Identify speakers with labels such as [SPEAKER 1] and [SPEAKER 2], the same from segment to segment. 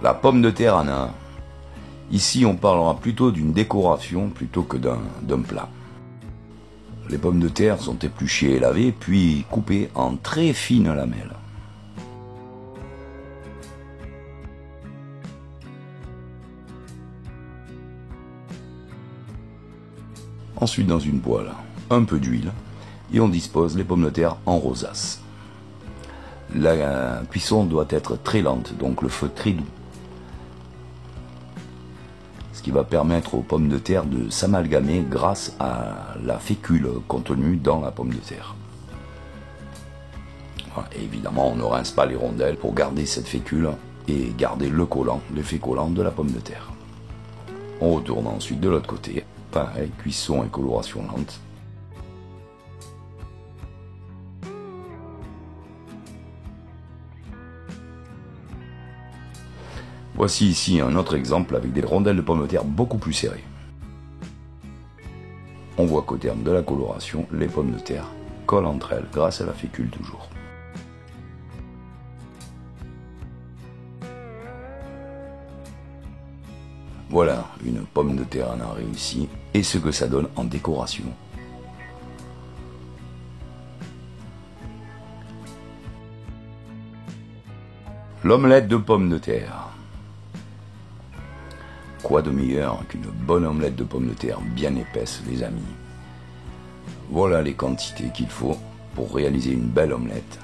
[SPEAKER 1] La pomme de terre en a. Ici, on parlera plutôt d'une décoration plutôt que d'un plat. Les pommes de terre sont épluchées et lavées, puis coupées en très fines lamelles. Ensuite, dans une poêle, un peu d'huile, et on dispose les pommes de terre en rosace. La cuisson doit être très lente, donc le feu très doux. Ce qui va permettre aux pommes de terre de s'amalgamer grâce à la fécule contenue dans la pomme de terre. Et évidemment, on ne rince pas les rondelles pour garder cette fécule et garder le collant, l'effet collant de la pomme de terre. On retourne ensuite de l'autre côté. Pareil, cuisson et coloration lente. Voici ici un autre exemple avec des rondelles de pommes de terre beaucoup plus serrées. On voit qu'au terme de la coloration, les pommes de terre collent entre elles grâce à la fécule toujours. Voilà, une pomme de terre en a réussi et ce que ça donne en décoration. L'omelette de pommes de terre. Quoi de meilleur qu'une bonne omelette de pommes de terre bien épaisse, les amis. Voilà les quantités qu'il faut pour réaliser une belle omelette.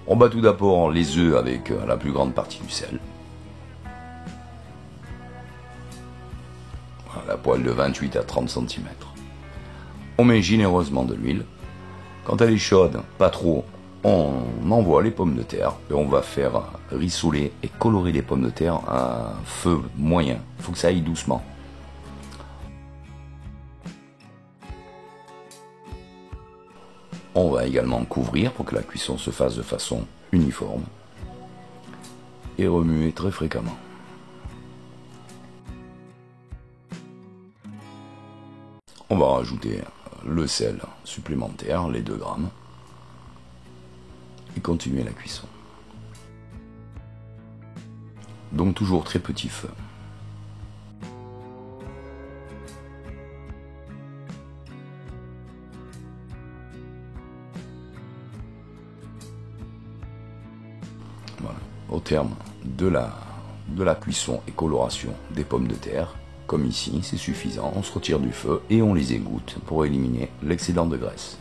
[SPEAKER 1] On bat tout d'abord les œufs avec la plus grande partie du sel. Voilà, la poêle de 28 à 30 cm. On met généreusement de l'huile. Quand elle est chaude, pas trop, on envoie les pommes de terre et on va faire rissoler et colorer les pommes de terre à feu moyen. Il faut que ça aille doucement. On va également couvrir pour que la cuisson se fasse de façon uniforme et remuer très fréquemment. On va rajouter le sel supplémentaire, les 2 grammes, et continuer la cuisson. Donc toujours très petit feu. Voilà. Au terme de la cuisson et coloration des pommes de terre, comme ici, c'est suffisant, on se retire du feu et on les égoutte pour éliminer l'excédent de graisse.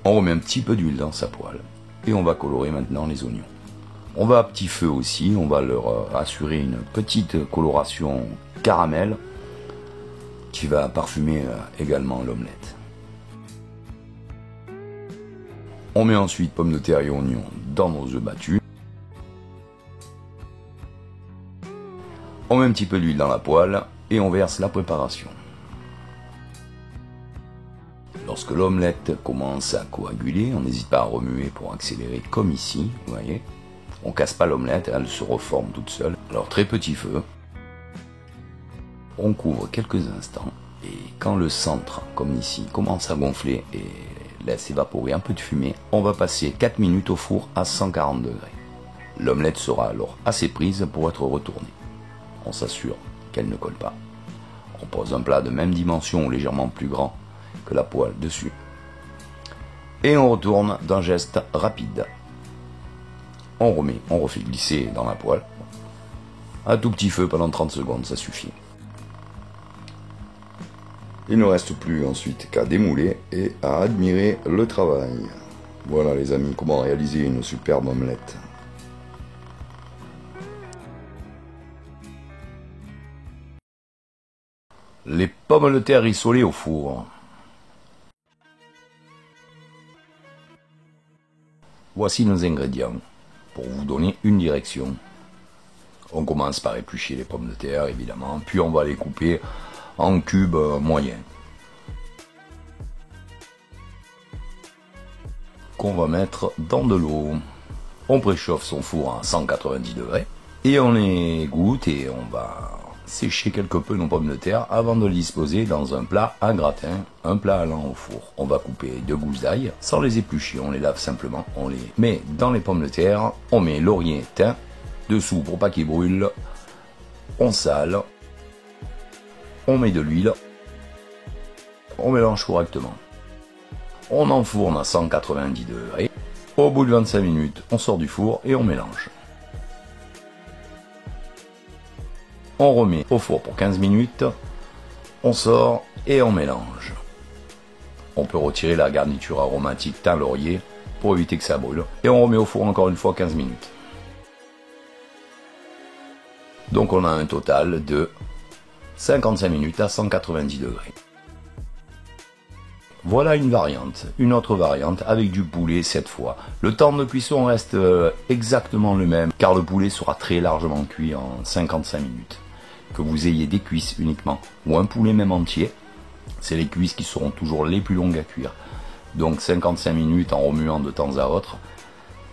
[SPEAKER 1] On remet un petit peu d'huile dans sa poêle et on va colorer maintenant les oignons. On va à petit feu aussi, on va leur assurer une petite coloration caramel qui va parfumer également l'omelette. On met ensuite pommes de terre et oignons dans nos œufs battus. On met un petit peu d'huile dans la poêle et on verse la préparation. Lorsque l'omelette commence à coaguler, on n'hésite pas à remuer pour accélérer comme ici, vous voyez. On casse pas l'omelette, elle se reforme toute seule. Alors très petit feu, on couvre quelques instants et quand le centre, comme ici, commence à gonfler et laisse évaporer un peu de fumée, on va passer 4 minutes au four à 140 degrés. L'omelette sera alors assez prise pour être retournée. On s'assure qu'elle ne colle pas. On pose un plat de même dimension ou légèrement plus grand que la poêle dessus. Et on retourne d'un geste rapide. On refait glisser dans la poêle. À tout petit feu pendant 30 secondes, ça suffit. Il ne reste plus ensuite qu'à démouler et à admirer le travail. Voilà les amis, comment réaliser une superbe omelette. Les pommes de terre rissolées au four. Voici nos ingrédients pour vous donner une direction. On commence par éplucher les pommes de terre évidemment, puis on va les couper en cubes moyens. Qu'on va mettre dans de l'eau. On préchauffe son four à 190 degrés et on les égoutte et on va sécher quelque peu nos pommes de terre avant de les disposer dans un plat à gratin, un plat allant au four. On va couper 2 gousses d'ail sans les éplucher, on les lave simplement, on les met dans les pommes de terre, on met laurier, thym, dessous pour pas qu'ils brûlent, on sale, on met de l'huile, on mélange correctement. On enfourne à 190 degrés. Au bout de 25 minutes, on sort du four et on mélange. On remet au four pour 15 minutes, on sort et on mélange. On peut retirer la garniture aromatique thym laurier pour éviter que ça brûle. Et on remet au four encore une fois 15 minutes. Donc on a un total de 55 minutes à 190 degrés. Voilà une variante, une autre variante avec du poulet cette fois. Le temps de cuisson reste exactement le même car le poulet sera très largement cuit en 55 minutes. Que vous ayez des cuisses uniquement ou un poulet même entier, c'est les cuisses qui seront toujours les plus longues à cuire. Donc 55 minutes en remuant de temps à autre,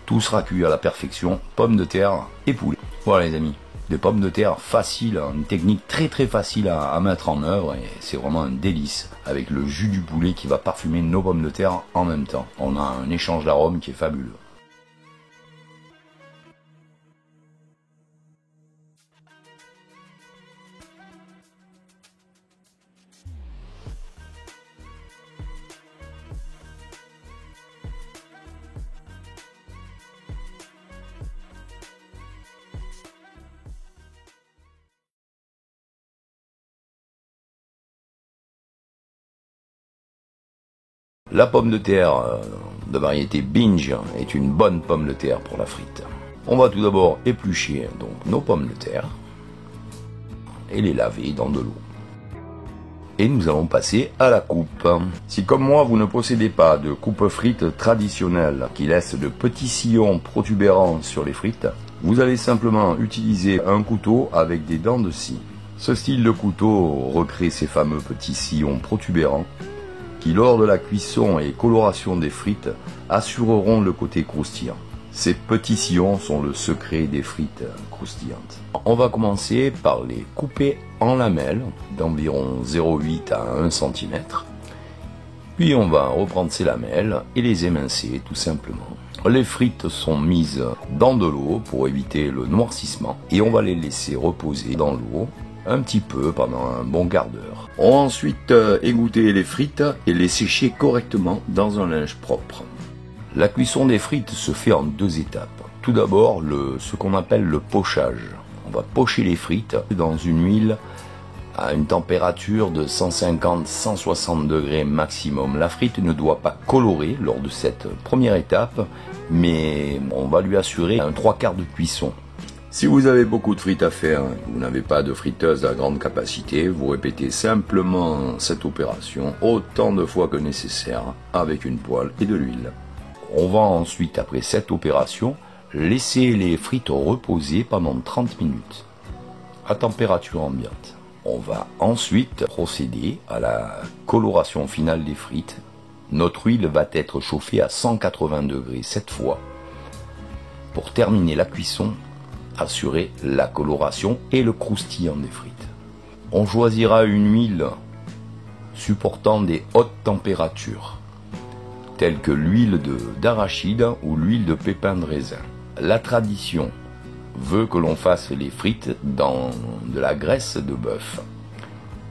[SPEAKER 1] tout sera cuit à la perfection, pommes de terre et poulet. Voilà les amis. Des pommes de terre faciles, une technique très très facile à mettre en œuvre et c'est vraiment un délice avec le jus du poulet qui va parfumer nos pommes de terre en même temps. On a un échange d'arômes qui est fabuleux. La pomme de terre de variété Binge est une bonne pomme de terre pour la frite. On va tout d'abord éplucher donc nos pommes de terre et les laver dans de l'eau. Et nous allons passer à la coupe. Si comme moi vous ne possédez pas de coupe frite traditionnelle qui laisse de petits sillons protubérants sur les frites, vous allez simplement utiliser un couteau avec des dents de scie. Ce style de couteau recrée ces fameux petits sillons protubérants qui, lors de la cuisson et coloration des frites, assureront le côté croustillant. Ces petits sillons sont le secret des frites croustillantes. On va commencer par les couper en lamelles d'environ 0,8 à 1 cm. Puis on va reprendre ces lamelles et les émincer tout simplement. Les frites sont mises dans de l'eau pour éviter le noircissement et on va les laisser reposer dans l'eau un petit peu pendant un bon quart d'heure. On va ensuite égoutter les frites et les sécher correctement dans un linge propre. La cuisson des frites se fait en 2 étapes. Tout d'abord, ce qu'on appelle le pochage. On va pocher les frites dans une huile à une température de 150-160 degrés maximum. La frite ne doit pas colorer lors de cette première étape, mais on va lui assurer un 3/4 de cuisson. Si vous avez beaucoup de frites à faire, vous n'avez pas de friteuse à grande capacité, vous répétez simplement cette opération autant de fois que nécessaire avec une poêle et de l'huile. On va ensuite, après cette opération, laisser les frites reposer pendant 30 minutes à température ambiante. On va ensuite procéder à la coloration finale des frites. Notre huile va être chauffée à 180 degrés cette fois pour terminer la cuisson, assurer la coloration et le croustillant des frites. On choisira une huile supportant des hautes températures, telles que l'huile d'arachide ou l'huile de pépins de raisin. La tradition veut que l'on fasse les frites dans de la graisse de bœuf,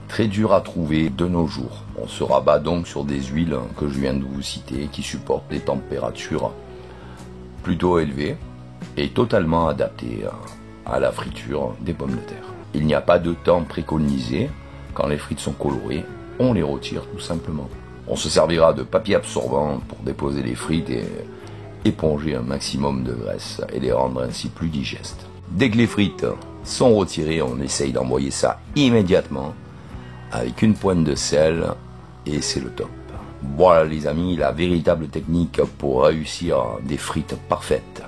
[SPEAKER 1] très dur à trouver de nos jours. On se rabat donc sur des huiles que je viens de vous citer qui supportent des températures plutôt élevées et totalement adapté à la friture des pommes de terre. Il n'y a pas de temps préconisé. Quand les frites sont colorées, on les retire tout simplement. On se servira de papier absorbant pour déposer les frites et éponger un maximum de graisse et les rendre ainsi plus digestes. Dès que les frites sont retirées, on essaye d'envoyer ça immédiatement avec une pointe de sel et c'est le top. Voilà les amis, la véritable technique pour réussir des frites parfaites.